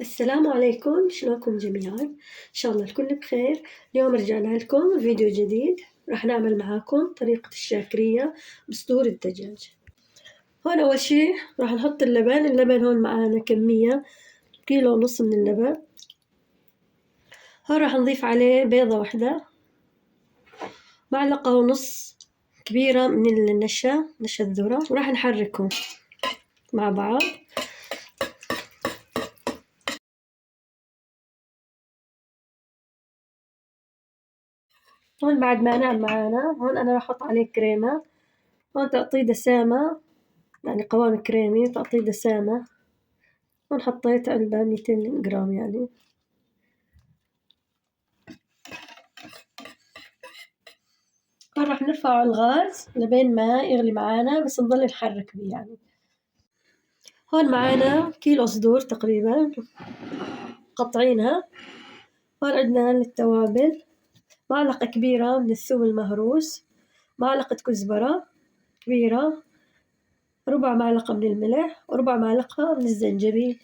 السلام عليكم، شلونكم جميعا؟ إن شاء الله الكل بخير. اليوم رجعنا لكم فيديو جديد، راح نعمل معاكم طريقة الشاكرية بصدور الدجاج. هون أول شي راح نحط اللبن هون معانا كمية 1.5 كيلو من اللبن. هون راح نضيف عليه بيضة واحدة، 1.5 معلقة كبيرة من نشا الذرة، وراح نحركهم مع بعض. هون بعد ما نعم معانا، هون أنا راح أحط عليه كريمة. هون تعطيه دسامة، يعني قوام كريمي تعطيه دسامة. هون حطيت علبة 200 جرام يعني. هون راح نرفع على الغاز لبين ما يغلي معانا، بس نضل نحرك بيه يعني. هون معانا كيلو صدور تقريبا قطعينها. هون عندنا التوابل، معلقة كبيرة من الثوم المهروس، معلقة كزبرة كبيرة، 1/4 معلقة من الملح، و1/4 معلقة من الزنجبيل.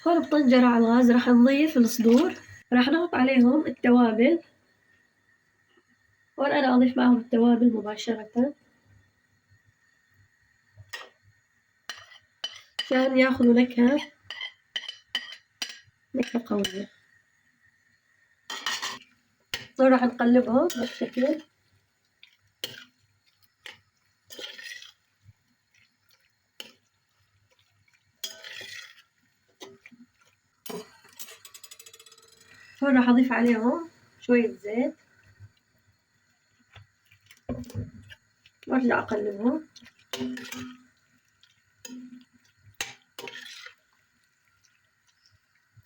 هون بطنجرة على الغاز راح نضيف الصدور، راح نحط عليهم التوابل. هون أنا أضيف معهم التوابل مباشرة عشان ياخذوا نكهة قوية. هون راح نقلبهم بالشكل. هون راح أضيف عليهم شوية زيت وأرجع أقلبهم.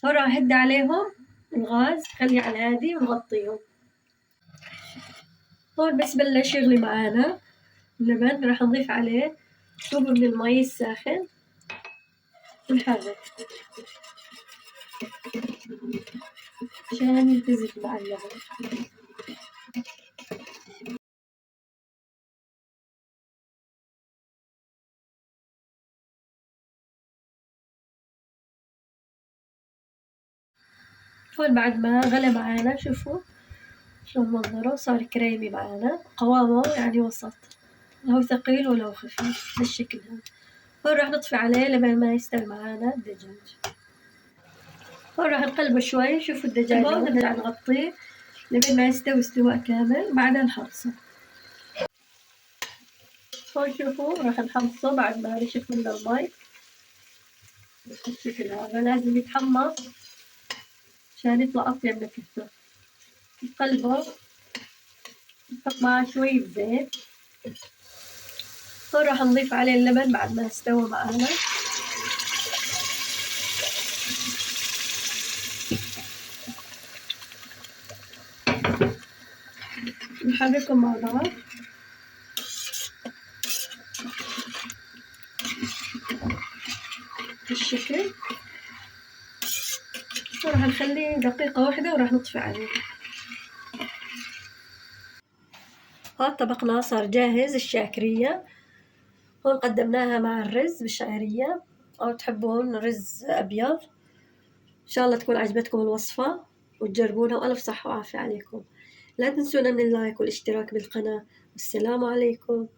هون راح أهدي عليهم الغاز، خليه على الهادي ونغطيهم. هون بس بلش يغلي معانا اللبن، راح نضيف عليه كوب من المي الساخن ونحرك عشان يمتزج مع اللبن. هون بعد ما غلى معانا، شوفوا شلون منظره، صار كريمي معانا، قوامه يعني وسط، لا هو ثقيل ولا هو خفيف، بالشكل هذا. هون راح نطفي عليه لبين ما يستوي معانا الدجاج. هون راح نقلبه شوي. شوفوا الدجاج نرجع نغطيه لبين ما يستوي استواء كامل، بعدين نحمصه. هون شوفوا راح نحمصه بعد ما نشف منه المي بالشكل هذا. لازم يتحمص عشان يطلع أطيب نكهته. نقلبه، نحط معاه شوية زيت. هون راح نضيف عليه اللبن بعد ما استوى معانا. نحركهم مع بعض بالشكل. وراح نخليه دقيقة واحدة وراح نطفي عليه. هون طبقنا صار جاهز الشاكرية. هون قدمناها مع الرز بالشعرية، أو تحبون رز أبيض. إن شاء الله تكون عجبتكم الوصفة وتجربونها، وألف صحة وعافية عليكم. لا تنسونا من اللايك والاشتراك بالقناة، والسلام عليكم.